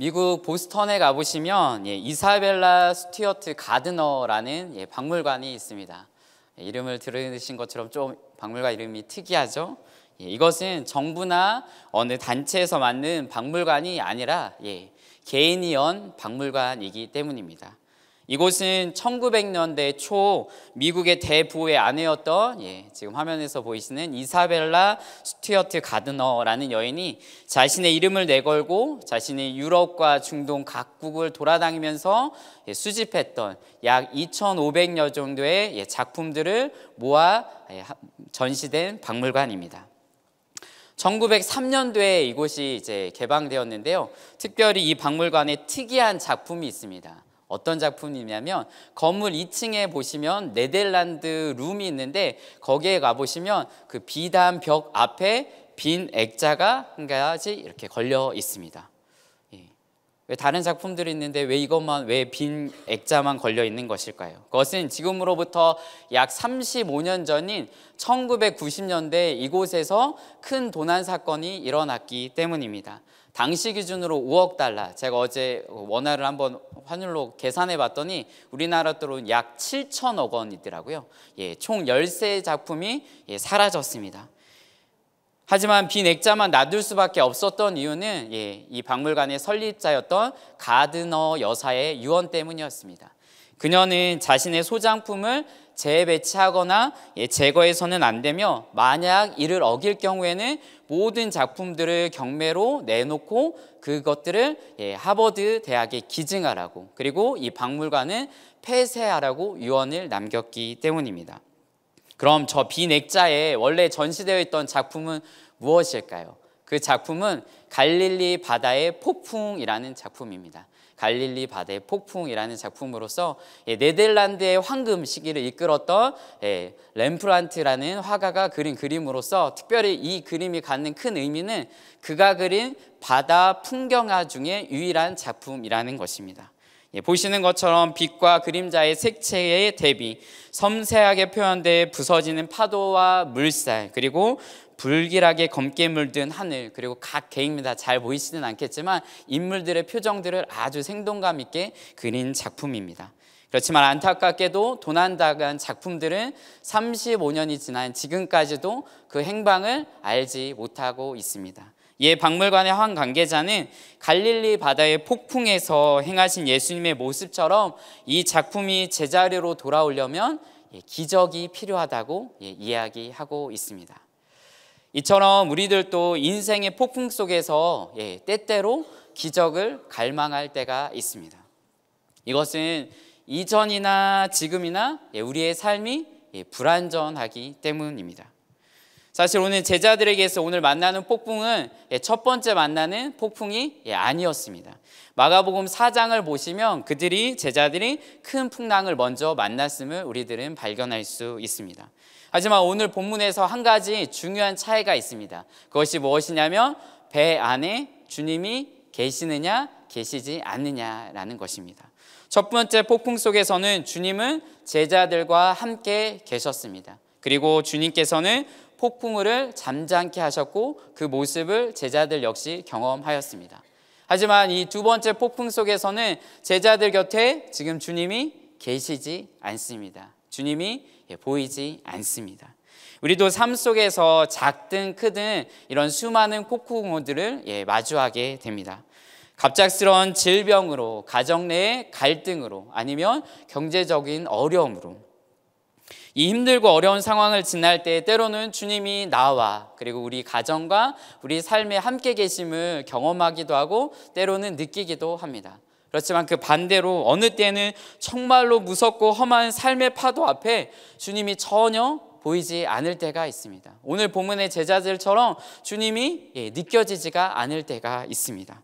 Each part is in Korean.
미국 보스턴에 가보시면 이사벨라 스튜어트 가드너라는 박물관이 있습니다. 이름을 들으신 것처럼 좀 박물관 이름이 특이하죠. 이것은 정부나 어느 단체에서 만든 박물관이 아니라 개인이 연 박물관이기 때문입니다. 이곳은 1900년대 초 미국의 대부의 아내였던 지금 화면에서 보이시는 이사벨라 스튜어트 가드너라는 여인이 자신의 이름을 내걸고 자신이 유럽과 중동 각국을 돌아다니면서 수집했던 약 2,500여 정도의 작품들을 모아 전시된 박물관입니다. 1903년도에 이곳이 이제 개방되었는데요. 특별히 이 박물관에 특이한 작품이 있습니다. 어떤 작품이냐면 건물 2층에 보시면 네덜란드 룸이 있는데 거기에 가보시면 그 비단 벽 앞에 빈 액자가 한 가지 이렇게 걸려 있습니다. 왜 다른 작품들이 있는데 왜 이것만, 왜 빈 액자만 걸려 있는 것일까요? 그것은 지금으로부터 약 35년 전인 1990년대 이곳에서 큰 도난 사건이 일어났기 때문입니다. 당시 기준으로 5억 달러, 제가 어제 원화를 한번 환율로 계산해 봤더니 우리나라 돈으로 약 7천억 원이더라고요. 총 13 작품이 사라졌습니다. 하지만 빈 액자만 놔둘 수밖에 없었던 이유는 이 박물관의 설립자였던 가드너 여사의 유언 때문이었습니다. 그녀는 자신의 소장품을 재배치하거나 제거해서는 안 되며 만약 이를 어길 경우에는 모든 작품들을 경매로 내놓고 그것들을 하버드 대학에 기증하라고, 그리고 이 박물관은 폐쇄하라고 유언을 남겼기 때문입니다. 그럼 저 빈 액자에 원래 전시되어 있던 작품은 무엇일까요? 그 작품은 갈릴리 바다의 폭풍이라는 작품입니다. 갈릴리 바다의 폭풍이라는 작품으로서 네덜란드의 황금 시기를 이끌었던 렘프란트라는 화가가 그린 그림으로서 특별히 이 그림이 갖는 큰 의미는 그가 그린 바다 풍경화 중에 유일한 작품이라는 것입니다. 보시는 것처럼 빛과 그림자의 색채의 대비, 섬세하게 표현돼 부서지는 파도와 물살, 그리고 불길하게 검게 물든 하늘, 그리고 각 개인마다 잘 보이지는 않겠지만 인물들의 표정들을 아주 생동감 있게 그린 작품입니다. 그렇지만 안타깝게도 도난당한 작품들은 35년이 지난 지금까지도 그 행방을 알지 못하고 있습니다. 이 박물관의 한 관계자는 갈릴리 바다의 폭풍에서 행하신 예수님의 모습처럼 이 작품이 제자리로 돌아오려면 기적이 필요하다고 이야기하고 있습니다. 이처럼 우리들도 인생의 폭풍 속에서 때때로 기적을 갈망할 때가 있습니다. 이것은 이전이나 지금이나 우리의 삶이 불완전하기 때문입니다. 사실 오늘 제자들에게서 오늘 만나는 폭풍은 첫 번째 만나는 폭풍이 아니었습니다. 마가복음 4장을 보시면 제자들이 큰 풍랑을 먼저 만났음을 우리들은 발견할 수 있습니다. 하지만 오늘 본문에서 한 가지 중요한 차이가 있습니다. 그것이 무엇이냐면 배 안에 주님이 계시느냐 계시지 않느냐라는 것입니다. 첫 번째 폭풍 속에서는 주님은 제자들과 함께 계셨습니다. 그리고 주님께서는 폭풍우를 잠잠케 하셨고 그 모습을 제자들 역시 경험하였습니다. 하지만 이 두 번째 폭풍 속에서는 제자들 곁에 지금 주님이 계시지 않습니다. 주님이 보이지 않습니다. 우리도 삶 속에서 작든 크든 이런 수많은 폭풍우들을 마주하게 됩니다. 갑작스러운 질병으로, 가정 내의 갈등으로, 아니면 경제적인 어려움으로, 이 힘들고 어려운 상황을 지날 때 때로는 주님이 나와 그리고 우리 가정과 우리 삶에 함께 계심을 경험하기도 하고 때로는 느끼기도 합니다. 그렇지만 그 반대로 어느 때는 정말로 무섭고 험한 삶의 파도 앞에 주님이 전혀 보이지 않을 때가 있습니다. 오늘 본문의 제자들처럼 주님이 느껴지지가 않을 때가 있습니다.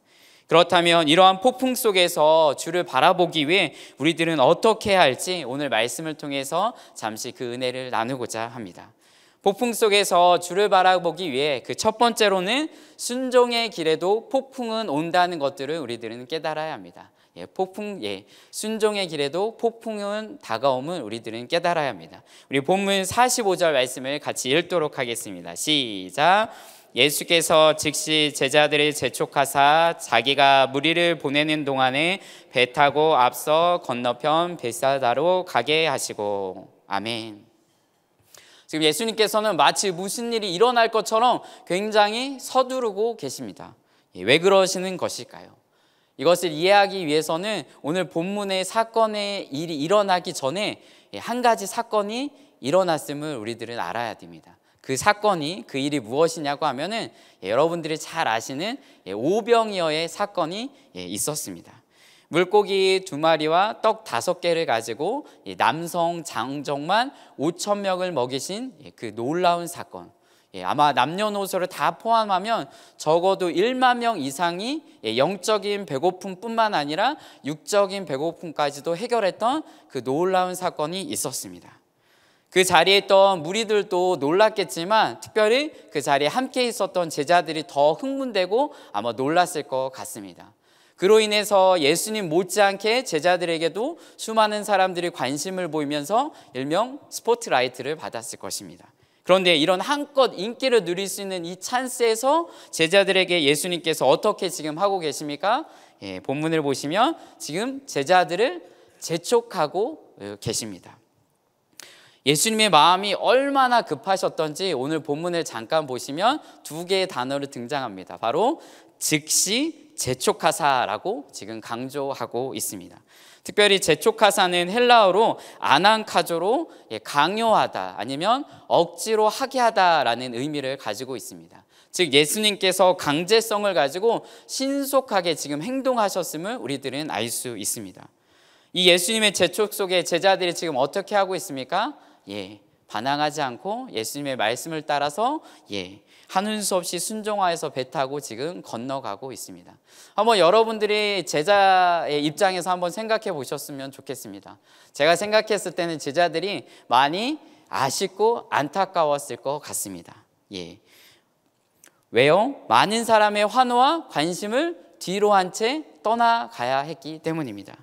그렇다면 이러한 폭풍 속에서 주를 바라보기 위해 우리들은 어떻게 해야 할지 오늘 말씀을 통해서 잠시 그 은혜를 나누고자 합니다. 폭풍 속에서 주를 바라보기 위해 그 첫 번째로는 순종의 길에도 폭풍은 온다는 것들을 우리들은 깨달아야 합니다. 순종의 길에도 폭풍은 다가옴을 우리들은 깨달아야 합니다. 우리 본문 45절 말씀을 같이 읽도록 하겠습니다. 시작. 예수께서 즉시 제자들을 재촉하사 자기가 무리를 보내는 동안에 배 타고 앞서 건너편 벳사다로 가게 하시고. 아멘. 지금 예수님께서는 마치 무슨 일이 일어날 것처럼 굉장히 서두르고 계십니다. 왜 그러시는 것일까요? 이것을 이해하기 위해서는 오늘 본문의 사건의 일이 일어나기 전에 한 가지 사건이 일어났음을 우리들은 알아야 됩니다. 그 사건이, 그 일이 무엇이냐고 하면은 여러분들이 잘 아시는 오병이어의 사건이 있었습니다. 물고기 2마리와 떡 5개를 가지고 남성 장정만 5,000명을 먹이신 그 놀라운 사건. 아마 남녀노소를 다 포함하면 적어도 1만 명 이상이 영적인 배고픔뿐만 아니라 육적인 배고픔까지도 해결했던 그 놀라운 사건이 있었습니다. 그 자리에 있던 무리들도 놀랐겠지만 특별히 그 자리에 함께 있었던 제자들이 더 흥분되고 아마 놀랐을 것 같습니다. 그로 인해서 예수님 못지않게 제자들에게도 수많은 사람들이 관심을 보이면서 일명 스포트라이트를 받았을 것입니다. 그런데 이런 한껏 인기를 누릴 수 있는 이 찬스에서 제자들에게 예수님께서 어떻게 지금 하고 계십니까? 본문을 보시면 지금 제자들을 재촉하고 계십니다. 예수님의 마음이 얼마나 급하셨던지 오늘 본문을 잠깐 보시면 2개의 단어를 등장합니다. 바로 즉시 재촉하사라고 지금 강조하고 있습니다. 특별히 재촉하사는 헬라어로 아난카조로 강요하다 아니면 억지로 하게 하다라는 의미를 가지고 있습니다. 즉 예수님께서 강제성을 가지고 신속하게 지금 행동하셨음을 우리들은 알 수 있습니다. 이 예수님의 재촉 속에 제자들이 지금 어떻게 하고 있습니까? 반항하지 않고 예수님의 말씀을 따라서 하는 수 없이 순종하여서 배 타고 지금 건너가고 있습니다. 한번 여러분들이 제자의 입장에서 한번 생각해 보셨으면 좋겠습니다. 제가 생각했을 때는 제자들이 많이 아쉽고 안타까웠을 것 같습니다. 왜요? 많은 사람의 환호와 관심을 뒤로 한 채 떠나가야 했기 때문입니다.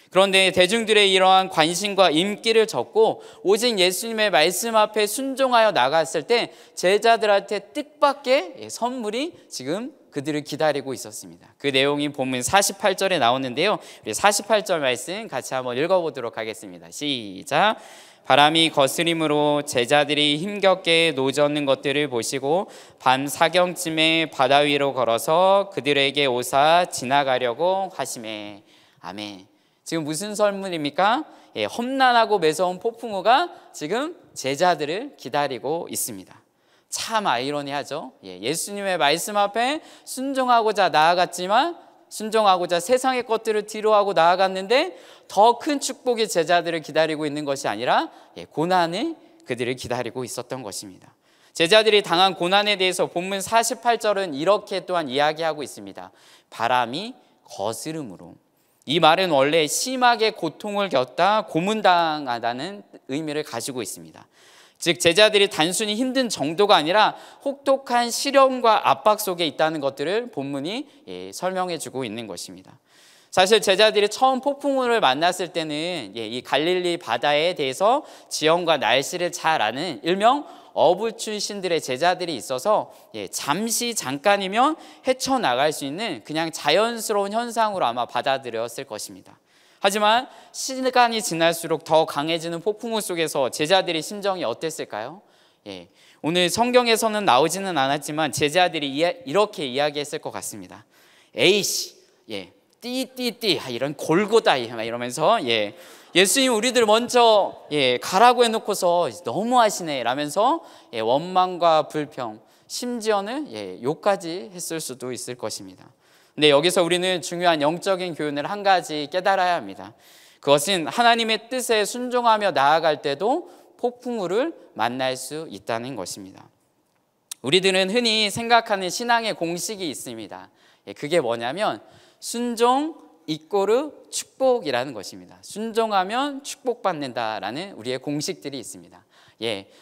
그런데 대중들의 이러한 관심과 인기를 접고 오직 예수님의 말씀 앞에 순종하여 나갔을 때 제자들한테 뜻밖의 선물이 지금 그들을 기다리고 있었습니다. 그 내용이 본문 48절에 나오는데요. 우리 48절 말씀 같이 한번 읽어보도록 하겠습니다. 시작. 바람이 거스림으로 제자들이 힘겹게 노젓는 것들을 보시고 밤 사경쯤에 바다 위로 걸어서 그들에게 오사 지나가려고 하시매. 아멘. 지금 무슨 설문입니까? 험난하고 매서운 폭풍우가 지금 제자들을 기다리고 있습니다. 참 아이러니하죠. 예수님의 말씀 앞에 순종하고자 나아갔지만 순종하고자 세상의 것들을 뒤로하고 나아갔는데 더 큰 축복이 제자들을 기다리고 있는 것이 아니라 고난이 그들을 기다리고 있었던 것입니다. 제자들이 당한 고난에 대해서 본문 48절은 이렇게 또한 이야기하고 있습니다. 바람이 거스름으로. 이 말은 원래 심하게 고통을 겪다 고문당하다는 의미를 가지고 있습니다. 즉 제자들이 단순히 힘든 정도가 아니라 혹독한 시련과 압박 속에 있다는 것들을 본문이 설명해 주고 있는 것입니다. 사실 제자들이 처음 폭풍우를 만났을 때는 이 갈릴리 바다에 대해서 지형과 날씨를 잘 아는 일명 어부 출신들의 제자들이 있어서 잠깐이면 헤쳐나갈 수 있는 그냥 자연스러운 현상으로 아마 받아들였을 것입니다. 하지만 시간이 지날수록 더 강해지는 폭풍우 속에서 제자들의 심정이 어땠을까요? 오늘 성경에서는 나오지는 않았지만 제자들이 이렇게 이야기했을 것 같습니다. 에이씨, 띠띠띠, 이런 골고다 이러면서 예수님 우리들 먼저 가라고 해놓고서 너무하시네 라면서 원망과 불평, 심지어는 욕까지 했을 수도 있을 것입니다. 근데 여기서 우리는 중요한 영적인 교훈을 한 가지 깨달아야 합니다. 그것은 하나님의 뜻에 순종하며 나아갈 때도 폭풍우를 만날 수 있다는 것입니다. 우리들은 흔히 생각하는 신앙의 공식이 있습니다. 그게 뭐냐면 순종 이꼬르 축복이라는 것입니다. 순종하면 축복받는다라는 우리의 공식들이 있습니다.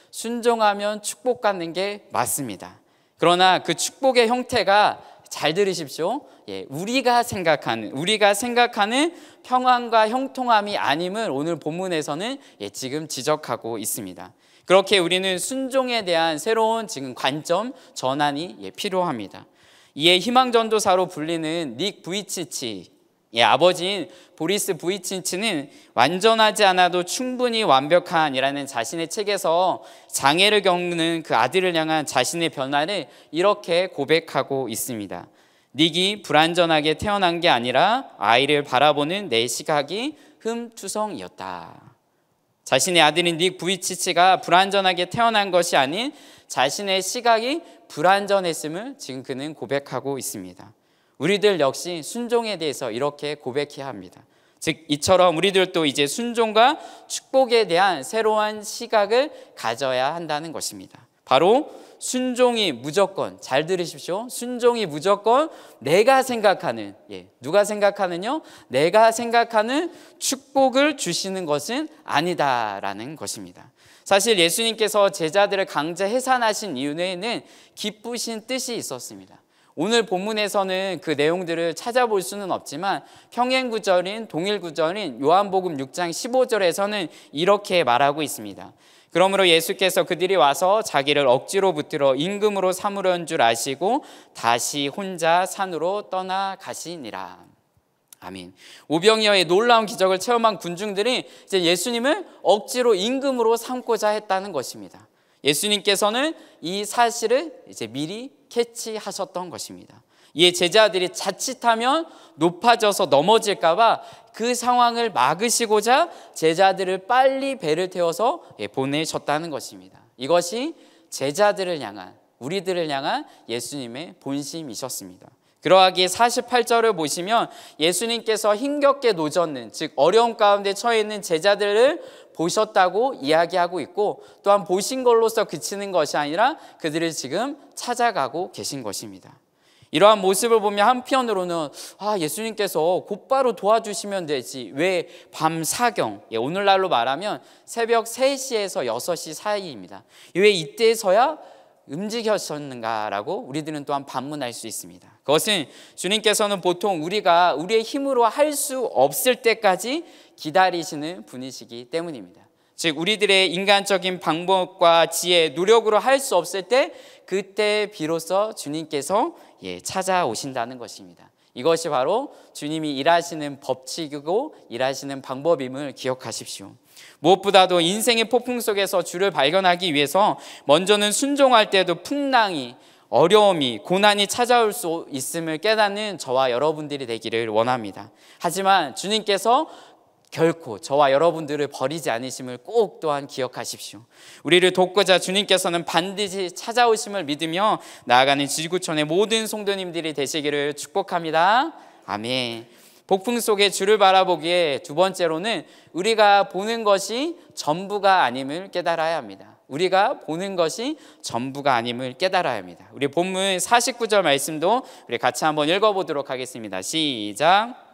순종하면 축복받는 게 맞습니다. 그러나 그 축복의 형태가 잘 들으십시오. 우리가 생각하는 평안과 형통함이 아님을 오늘 본문에서는 지금 지적하고 있습니다. 그렇게 우리는 순종에 대한 새로운 지금 관점 전환이 필요합니다. 이에 희망전도사로 불리는 닉 부이치치, 아버지인 보리스 부이치치는 완전하지 않아도 충분히 완벽한이라는 자신의 책에서 장애를 겪는 그 아들을 향한 자신의 변화를 이렇게 고백하고 있습니다. 닉이 불완전하게 태어난 게 아니라 아이를 바라보는 내 시각이 흠투성이었다. 자신의 아들인 닉 부이치치가 불완전하게 태어난 것이 아닌 자신의 시각이 불완전했음을 지금 그는 고백하고 있습니다. 우리들 역시 순종에 대해서 이렇게 고백해야 합니다. 즉 이처럼 우리들도 이제 순종과 축복에 대한 새로운 시각을 가져야 한다는 것입니다. 바로 순종이 무조건, 잘 들으십시오. 순종이 무조건 내가 생각하는, 누가 생각하는요? 내가 생각하는 축복을 주시는 것은 아니다라는 것입니다. 사실 예수님께서 제자들을 강제 해산하신 이유에는 기쁘신 뜻이 있었습니다. 오늘 본문에서는 그 내용들을 찾아볼 수는 없지만 평행구절인 동일구절인 요한복음 6장 15절에서는 이렇게 말하고 있습니다. 그러므로 예수께서 그들이 와서 자기를 억지로 붙들어 임금으로 삼으려는 줄 아시고 다시 혼자 산으로 떠나가시니라. 아멘. 오병이어의 놀라운 기적을 체험한 군중들이 이제 예수님을 억지로 임금으로 삼고자 했다는 것입니다. 예수님께서는 이 사실을 이제 미리 캐치하셨던 것입니다. 이에 제자들이 자칫하면 높아져서 넘어질까 봐 그 상황을 막으시고자 제자들을 빨리 배를 태워서 보내셨다는 것입니다. 이것이 제자들을 향한, 우리들을 향한 예수님의 본심이셨습니다. 그러하기에 48절을 보시면 예수님께서 힘겹게 노젓는, 즉 어려움 가운데 처해 있는 제자들을 보셨다고 이야기하고 있고, 또한 보신 걸로서 그치는 것이 아니라 그들을 지금 찾아가고 계신 것입니다. 이러한 모습을 보면 한편으로는 예수님께서 곧바로 도와주시면 되지, 왜 밤 사경, 오늘날로 말하면 새벽 3시에서 6시 사이입니다. 왜 이때서야 움직이셨는가라고 우리들은 또한 반문할 수 있습니다. 그것은 주님께서는 보통 우리가 우리의 힘으로 할 수 없을 때까지 기다리시는 분이시기 때문입니다. 즉 우리들의 인간적인 방법과 지혜, 노력으로 할 수 없을 때 그때 비로소 주님께서 찾아오신다는 것입니다. 이것이 바로 주님이 일하시는 법칙이고 일하시는 방법임을 기억하십시오. 무엇보다도 인생의 폭풍 속에서 주를 발견하기 위해서 먼저는 순종할 때도 풍랑이, 어려움이, 고난이 찾아올 수 있음을 깨닫는 저와 여러분들이 되기를 원합니다. 하지만 주님께서 결코 저와 여러분들을 버리지 않으심을 꼭 또한 기억하십시오. 우리를 돕고자 주님께서는 반드시 찾아오심을 믿으며 나아가는 지구촌의 모든 성도님들이 되시기를 축복합니다. 아멘. 폭풍 속에 주를 바라보기에 두 번째로는 우리가 보는 것이 전부가 아님을 깨달아야 합니다. 우리가 보는 것이 전부가 아님을 깨달아야 합니다. 우리 본문 49절 말씀도 우리 같이 한번 읽어보도록 하겠습니다. 시작.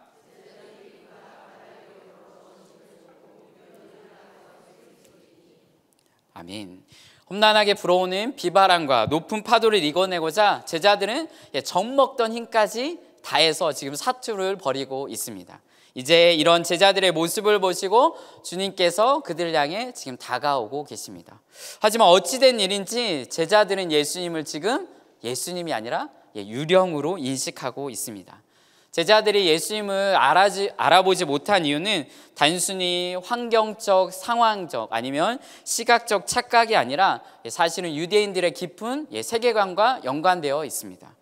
아멘. 험난하게 불어오는 비바람과 높은 파도를 이겨내고자 제자들은 젖먹던 힘까지 다해서 지금 사투를 벌이고 있습니다. 이제 이런 제자들의 모습을 보시고 주님께서 그들을 향해 지금 다가오고 계십니다. 하지만 어찌된 일인지 제자들은 예수님을 지금 예수님이 아니라 유령으로 인식하고 있습니다. 제자들이 예수님을 알아보지 못한 이유는 단순히 환경적, 상황적 아니면 시각적 착각이 아니라 사실은 유대인들의 깊은 세계관과 연관되어 있습니다.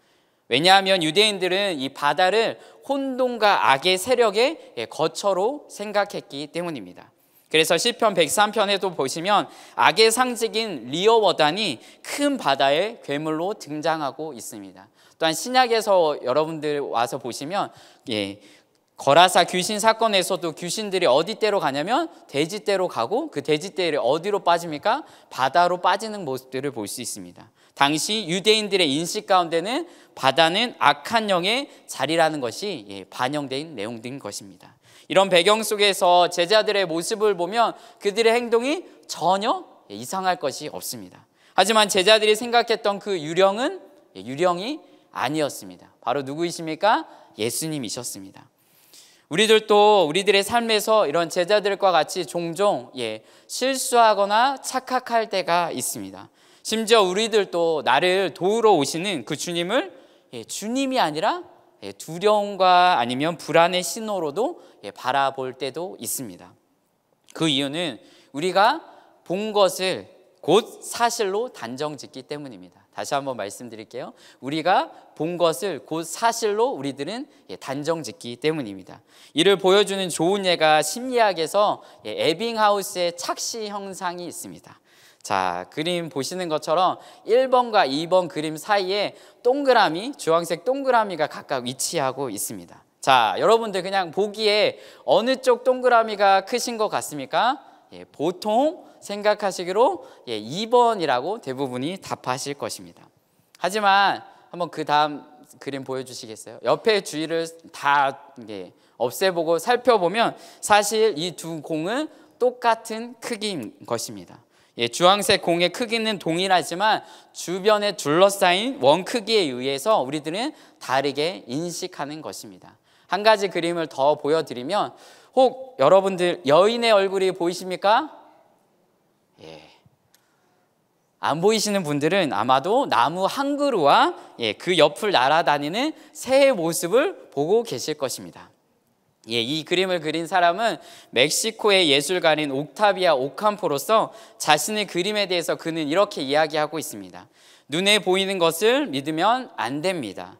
왜냐하면 유대인들은 이 바다를 혼돈과 악의 세력의 거처로 생각했기 때문입니다. 그래서 시편 103편에도 보시면 악의 상징인 리어워단이 큰 바다의 괴물로 등장하고 있습니다. 또한 신약에서 여러분들 와서 보시면 거라사 귀신 사건에서도 귀신들이 어디 떼로 가냐면 돼지 떼로 가고 그 돼지 떼를 어디로 빠집니까? 바다로 빠지는 모습들을 볼 수 있습니다. 당시 유대인들의 인식 가운데는 바다는 악한 영의 자리라는 것이 반영된 내용인 것입니다. 이런 배경 속에서 제자들의 모습을 보면 그들의 행동이 전혀 이상할 것이 없습니다. 하지만 제자들이 생각했던 그 유령은 유령이 아니었습니다. 바로 누구이십니까? 예수님이셨습니다. 우리들도 우리들의 삶에서 이런 제자들과 같이 종종 실수하거나 착각할 때가 있습니다. 심지어 우리들도 나를 도우러 오시는 그 주님을 주님이 아니라 두려움과 아니면 불안의 신호로도 바라볼 때도 있습니다. 그 이유는 우리가 본 것을 곧 사실로 단정짓기 때문입니다. 다시 한번 말씀드릴게요. 우리가 본 것을 곧 사실로 우리들은 단정짓기 때문입니다. 이를 보여주는 좋은 예가 심리학에서 에빙하우스의 착시 형상이 있습니다. 자, 그림 보시는 것처럼 1번과 2번 그림 사이에 동그라미, 주황색 동그라미가 각각 위치하고 있습니다. 자, 여러분들 그냥 보기에 어느 쪽 동그라미가 크신 것 같습니까? 보통 생각하시기로 2번이라고 대부분이 답하실 것입니다. 하지만 한번 그 다음 그림 보여주시겠어요? 옆에 주위를 다 없애보고 살펴보면 사실 이 두 공은 똑같은 크기인 것입니다. 주황색 공의 크기는 동일하지만 주변에 둘러싸인 원 크기에 의해서 우리들은 다르게 인식하는 것입니다. 한 가지 그림을 더 보여드리면 혹 여러분들 여인의 얼굴이 보이십니까? 안 보이시는 분들은 아마도 나무 한 그루와 그 옆을 날아다니는 새의 모습을 보고 계실 것입니다. 이 그림을 그린 사람은 멕시코의 예술가인 옥타비아 오캄포로서 자신의 그림에 대해서 그는 이렇게 이야기하고 있습니다. 눈에 보이는 것을 믿으면 안 됩니다.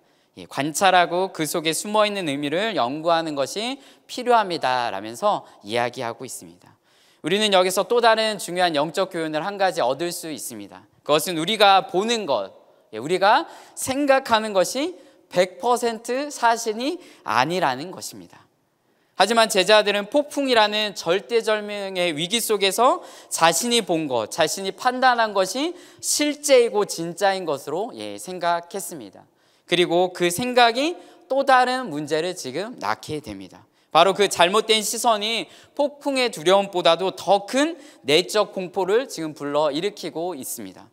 관찰하고 그 속에 숨어있는 의미를 연구하는 것이 필요합니다 라면서 이야기하고 있습니다. 우리는 여기서 또 다른 중요한 영적 교훈을 한 가지 얻을 수 있습니다. 그것은 우리가 보는 것, 우리가 생각하는 것이 100% 사실이 아니라는 것입니다. 하지만 제자들은 폭풍이라는 절대절명의 위기 속에서 자신이 본 것, 자신이 판단한 것이 실제이고 진짜인 것으로 생각했습니다. 그리고 그 생각이 또 다른 문제를 지금 낳게 됩니다. 바로 그 잘못된 시선이 폭풍의 두려움보다도 더 큰 내적 공포를 지금 불러일으키고 있습니다.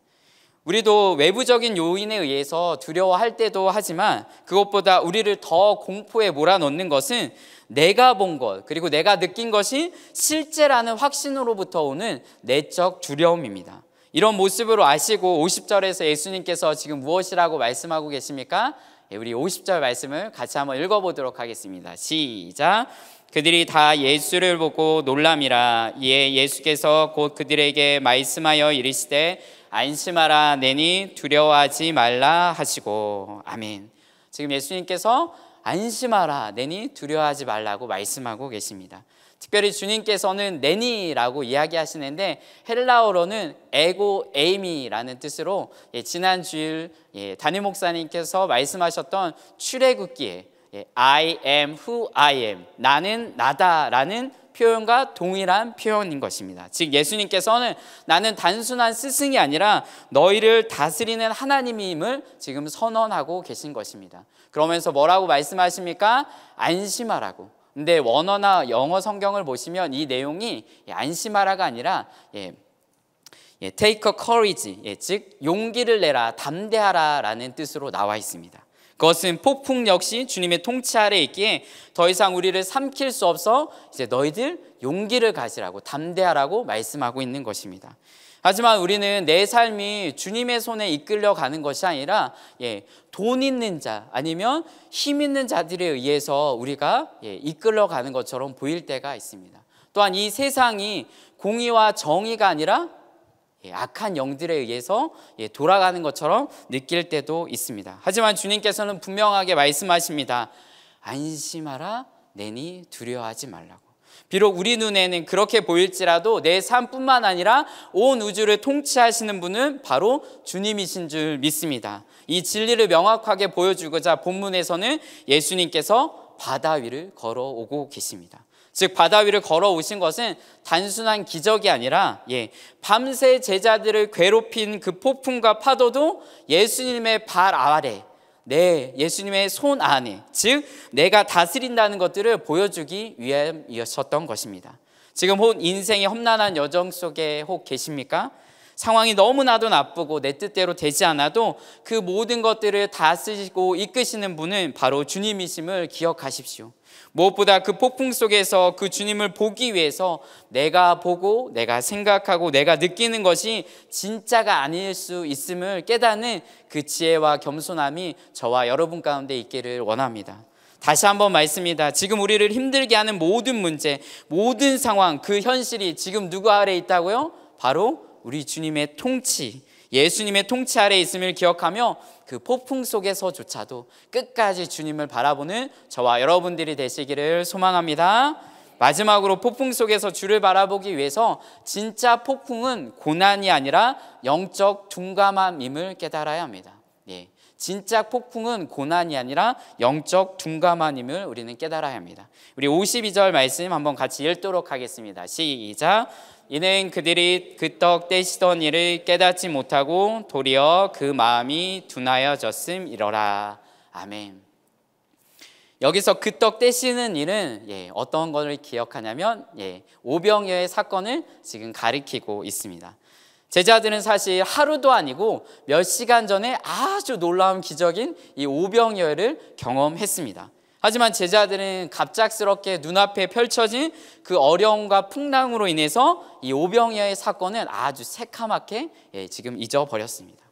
우리도 외부적인 요인에 의해서 두려워할 때도 하지만 그것보다 우리를 더 공포에 몰아넣는 것은 내가 본 것, 그리고 내가 느낀 것이 실제라는 확신으로부터 오는 내적 두려움입니다. 이런 모습으로 아시고 50절에서 예수님께서 지금 무엇이라고 말씀하고 계십니까? 우리 50절 말씀을 같이 한번 읽어보도록 하겠습니다. 시작. 그들이 다 예수를 보고 놀람이라. 이에 예수께서 곧 그들에게 말씀하여 이르시되 안심하라, 내니 두려워하지 말라 하시고. 아멘. 지금 예수님께서 안심하라, 내니 두려워하지 말라고 말씀하고 계십니다. 특별히 주님께서는 내니라고 이야기하시는데 헬라어로는 에고 에이미라는 뜻으로 지난 주일 담임 목사님께서 말씀하셨던 출애굽기에 I am who I am, 나는 나다라는 표현과 동일한 표현인 것입니다. 즉 예수님께서는 나는 단순한 스승이 아니라 너희를 다스리는 하나님임을 지금 선언하고 계신 것입니다. 그러면서 뭐라고 말씀하십니까? 안심하라고. 근데 원어나 영어 성경을 보시면 이 내용이 안심하라가 아니라 take a courage, 즉 용기를 내라, 담대하라 라는 뜻으로 나와 있습니다. 그것은 폭풍 역시 주님의 통치 아래 있기에 더 이상 우리를 삼킬 수 없어 이제 너희들 용기를 가지라고, 담대하라고 말씀하고 있는 것입니다. 하지만 우리는 내 삶이 주님의 손에 이끌려 가는 것이 아니라 돈 있는 자 아니면 힘 있는 자들에 의해서 우리가 이끌려 가는 것처럼 보일 때가 있습니다. 또한 이 세상이 공의와 정의가 아니라 악한 영들에 의해서 돌아가는 것처럼 느낄 때도 있습니다. 하지만 주님께서는 분명하게 말씀하십니다. 안심하라, 내니 두려워하지 말라고. 비록 우리 눈에는 그렇게 보일지라도 내 삶뿐만 아니라 온 우주를 통치하시는 분은 바로 주님이신 줄 믿습니다. 이 진리를 명확하게 보여주고자 본문에서는 예수님께서 바다 위를 걸어오고 계십니다. 즉 바다 위를 걸어오신 것은 단순한 기적이 아니라 밤새 제자들을 괴롭힌 그 폭풍과 파도도 예수님의 발 아래, 예수님의 손 안에, 즉 내가 다스린다는 것들을 보여주기 위함이었던 것입니다. 지금 혹 인생의 험난한 여정 속에 혹 계십니까? 상황이 너무나도 나쁘고 내 뜻대로 되지 않아도 그 모든 것들을 다스리고 이끄시는 분은 바로 주님이심을 기억하십시오. 무엇보다 그 폭풍 속에서 그 주님을 보기 위해서 내가 보고 내가 생각하고 내가 느끼는 것이 진짜가 아닐 수 있음을 깨닫는 그 지혜와 겸손함이 저와 여러분 가운데 있기를 원합니다. 다시 한번 말씀입니다. 지금 우리를 힘들게 하는 모든 문제, 모든 상황, 그 현실이 지금 누구 아래에 있다고요? 바로 우리 주님의 통치, 예수님의 통치 아래에 있음을 기억하며 그 폭풍 속에서조차도 끝까지 주님을 바라보는 저와 여러분들이 되시기를 소망합니다. 마지막으로 폭풍 속에서 주를 바라보기 위해서 진짜 폭풍은 고난이 아니라 영적 둔감함임을 깨달아야 합니다. 진짜 폭풍은 고난이 아니라 영적 둔감함임을 우리는 깨달아야 합니다. 우리 52절 말씀 한번 같이 읽도록 하겠습니다. 시작. 이는 그들이 그 떡 떼시던 일을 깨닫지 못하고 도리어 그 마음이 둔하여졌음이러라. 아멘. 여기서 그 떡 떼시는 일은 어떤 것을 기억하냐면 오병이어의 사건을 지금 가리키고 있습니다. 제자들은 사실 하루도 아니고 몇 시간 전에 아주 놀라운 기적인 이 오병이어를 경험했습니다. 하지만 제자들은 갑작스럽게 눈앞에 펼쳐진 그 어려움과 풍랑으로 인해서 이 오병이어의 사건은 아주 새카맣게 지금 잊어버렸습니다.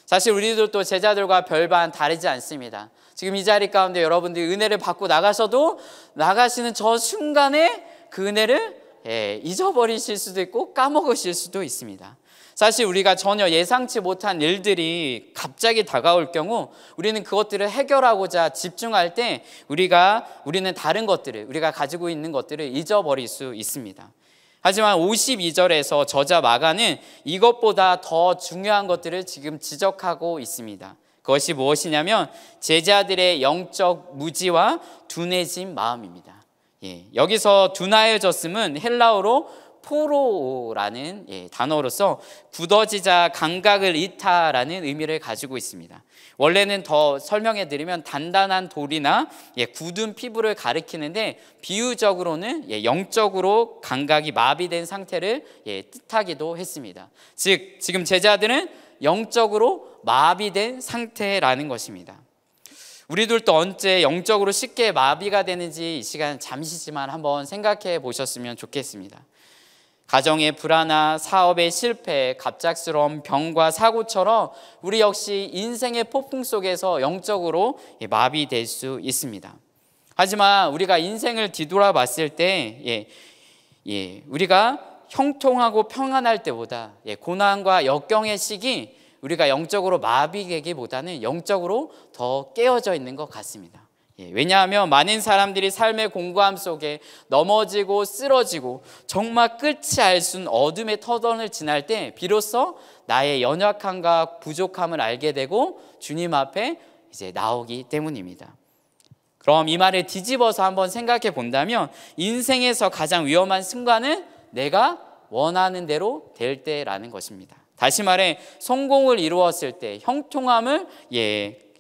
사실 우리들도 제자들과 별반 다르지 않습니다. 지금 이 자리 가운데 여러분들이 은혜를 받고 나가셔도 나가시는 저 순간에 그 은혜를 잊어버리실 수도 있고 까먹으실 수도 있습니다. 사실 우리가 전혀 예상치 못한 일들이 갑자기 다가올 경우 우리는 그것들을 해결하고자 집중할 때 우리는 다른 것들을, 우리가 가지고 있는 것들을 잊어버릴 수 있습니다. 하지만 52절에서 저자 마가는 이것보다 더 중요한 것들을 지금 지적하고 있습니다. 그것이 무엇이냐면 제자들의 영적 무지와 둔해진 마음입니다. 여기서 둔하여졌음은 헬라어로 포로라는 단어로서 굳어지자, 감각을 잃다라는 의미를 가지고 있습니다. 원래는 더 설명해 드리면 단단한 돌이나 굳은 피부를 가리키는데 비유적으로는 영적으로 감각이 마비된 상태를 뜻하기도 했습니다. 즉 지금 제자들은 영적으로 마비된 상태라는 것입니다. 우리들도 언제 영적으로 쉽게 마비가 되는지 이 시간 잠시지만 한번 생각해 보셨으면 좋겠습니다. 가정의 불안화, 사업의 실패, 갑작스러운 병과 사고처럼 우리 역시 인생의 폭풍 속에서 영적으로 마비될 수 있습니다. 하지만 우리가 인생을 뒤돌아봤을 때 우리가 형통하고 평안할 때보다 고난과 역경의 시기 우리가 영적으로 마비되기보다는 영적으로 더 깨어져 있는 것 같습니다. 왜냐하면 많은 사람들이 삶의 공고함 속에 넘어지고 쓰러지고 정말 끝이 알 수 없는 어둠의 터널을 지날 때 비로소 나의 연약함과 부족함을 알게 되고 주님 앞에 이제 나오기 때문입니다. 그럼 이 말을 뒤집어서 한번 생각해 본다면 인생에서 가장 위험한 순간은 내가 원하는 대로 될 때라는 것입니다. 다시 말해 성공을 이루었을 때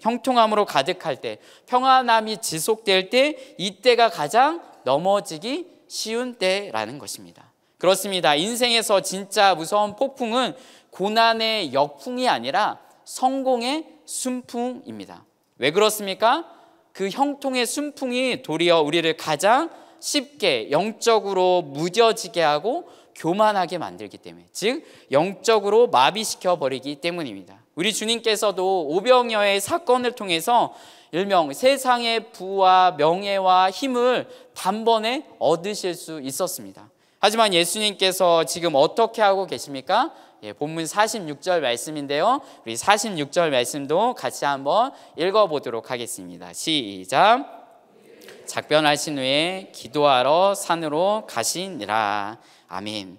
형통함으로 가득할 때, 평안함이 지속될 때, 이때가 가장 넘어지기 쉬운 때라는 것입니다. 그렇습니다. 인생에서 진짜 무서운 폭풍은 고난의 역풍이 아니라 성공의 순풍입니다. 왜 그렇습니까? 그 형통의 순풍이 도리어 우리를 가장 쉽게 영적으로 무뎌지게 하고 교만하게 만들기 때문에, 즉 영적으로 마비시켜 버리기 때문입니다. 우리 주님께서도 오병이어의 사건을 통해서 일명 세상의 부와 명예와 힘을 단번에 얻으실 수 있었습니다. 하지만 예수님께서 지금 어떻게 하고 계십니까? 본문 46절 말씀인데요. 우리 46절 말씀도 같이 한번 읽어보도록 하겠습니다. 시작. 작변하신 후에 기도하러 산으로 가시니라. 아멘.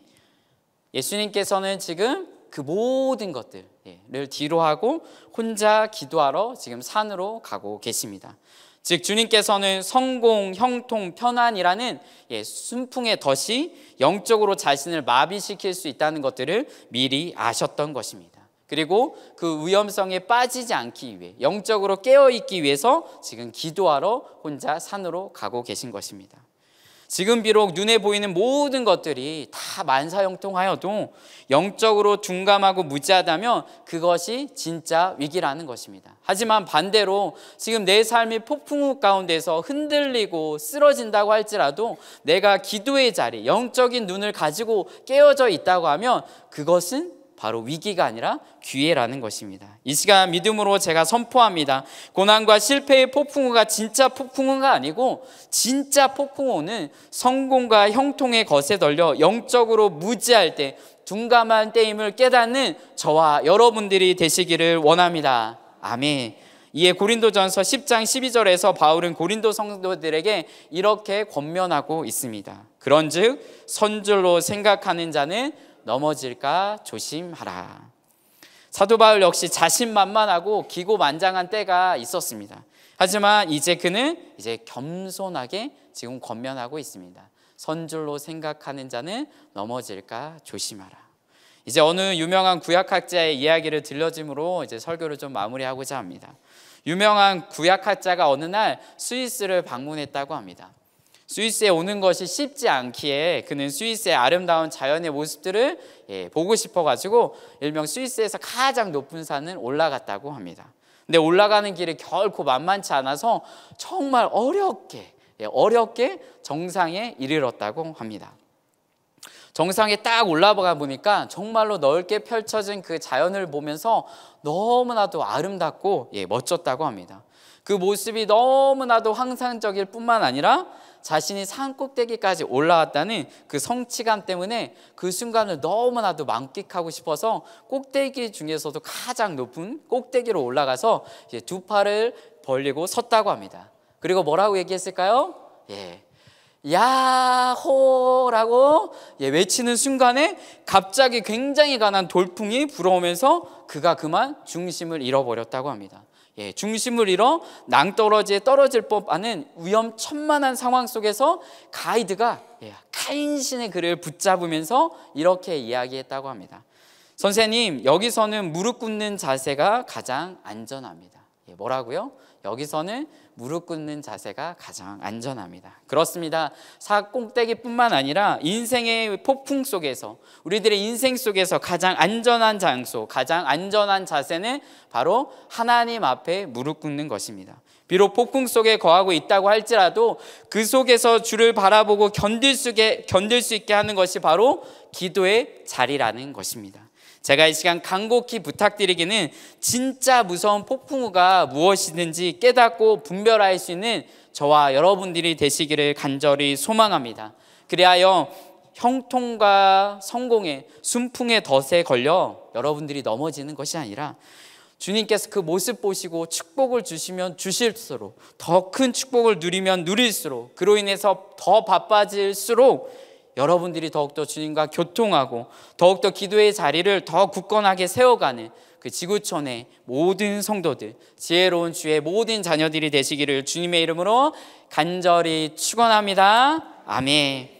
예수님께서는 지금 그 모든 것들을 뒤로 하고 혼자 기도하러 지금 산으로 가고 계십니다. 즉 주님께서는 성공, 형통, 편안이라는 순풍의 덫이 영적으로 자신을 마비시킬 수 있다는 것들을 미리 아셨던 것입니다. 그리고 그 위험성에 빠지지 않기 위해 영적으로 깨어있기 위해서 지금 기도하러 혼자 산으로 가고 계신 것입니다. 지금 비록 눈에 보이는 모든 것들이 다 만사형통하여도 영적으로 둔감하고 무지하다면 그것이 진짜 위기라는 것입니다. 하지만 반대로 지금 내 삶이 폭풍우 가운데서 흔들리고 쓰러진다고 할지라도 내가 기도의 자리, 영적인 눈을 가지고 깨어져 있다고 하면 그것은 바로 위기가 아니라 기회라는 것입니다. 이 시간 믿음으로 제가 선포합니다. 고난과 실패의 폭풍우가 진짜 폭풍우가 아니고, 진짜 폭풍우는 성공과 형통의 것에 덜려 영적으로 무지할 때, 둔감한 때임을 깨닫는 저와 여러분들이 되시기를 원합니다. 아멘. 이에 고린도전서 10장 12절에서 바울은 고린도 성도들에게 이렇게 권면하고 있습니다. 그런즉 선줄로 생각하는 자는 넘어질까 조심하라. 사도 바울 역시 자신만만하고 기고만장한 때가 있었습니다. 하지만 이제 그는 겸손하게 지금 권면하고 있습니다. 선줄로 생각하는 자는 넘어질까 조심하라. 이제 어느 유명한 구약학자의 이야기를 들려줌으로 이제 설교를 좀 마무리하고자 합니다. 유명한 구약학자가 어느 날 스위스를 방문했다고 합니다. 스위스에 오는 것이 쉽지 않기에 그는 스위스의 아름다운 자연의 모습들을 보고 싶어가지고 일명 스위스에서 가장 높은 산을 올라갔다고 합니다. 근데 올라가는 길이 결코 만만치 않아서 정말 어렵게 정상에 이르렀다고 합니다. 정상에 딱 올라가 보니까 정말로 넓게 펼쳐진 그 자연을 보면서 너무나도 아름답고 멋졌다고 합니다. 그 모습이 너무나도 환상적일 뿐만 아니라 자신이 산 꼭대기까지 올라왔다는 그 성취감 때문에 그 순간을 너무나도 만끽하고 싶어서 꼭대기 중에서도 가장 높은 꼭대기로 올라가서 이제 두 팔을 벌리고 섰다고 합니다. 그리고 뭐라고 얘기했을까요? 야호라고 외치는 순간에 갑자기 굉장히 강한 돌풍이 불어오면서 그가 그만 중심을 잃어버렸다고 합니다. 중심을 잃어 낭떠러지에 떨어질 법하는 위험천만한 상황 속에서 가이드가 간신히 그를 붙잡으면서 이렇게 이야기했다고 합니다. 선생님, 여기서는 무릎 꿇는 자세가 가장 안전합니다. 뭐라고요? 여기서는 무릎 꿇는 자세가 가장 안전합니다. 그렇습니다. 산 꼭대기뿐만 아니라 인생의 폭풍 속에서, 우리들의 인생 속에서 가장 안전한 장소, 가장 안전한 자세는 바로 하나님 앞에 무릎 꿇는 것입니다. 비록 폭풍 속에 거하고 있다고 할지라도 그 속에서 주를 바라보고 견딜 수 있게 하는 것이 바로 기도의 자리라는 것입니다. 제가 이 시간 간곡히 부탁드리기는 진짜 무서운 폭풍우가 무엇이든지 깨닫고 분별할 수 있는 저와 여러분들이 되시기를 간절히 소망합니다. 그리하여 형통과 성공의 순풍의 덫에 걸려 여러분들이 넘어지는 것이 아니라 주님께서 그 모습 보시고 축복을 주시면 주실수록, 더 큰 축복을 누리면 누릴수록, 그로 인해서 더 바빠질수록 여러분들이 더욱더 주님과 교통하고 더욱더 기도의 자리를 더 굳건하게 세워가는 그 지구촌의 모든 성도들, 지혜로운 주의 모든 자녀들이 되시기를 주님의 이름으로 간절히 축원합니다. 아멘.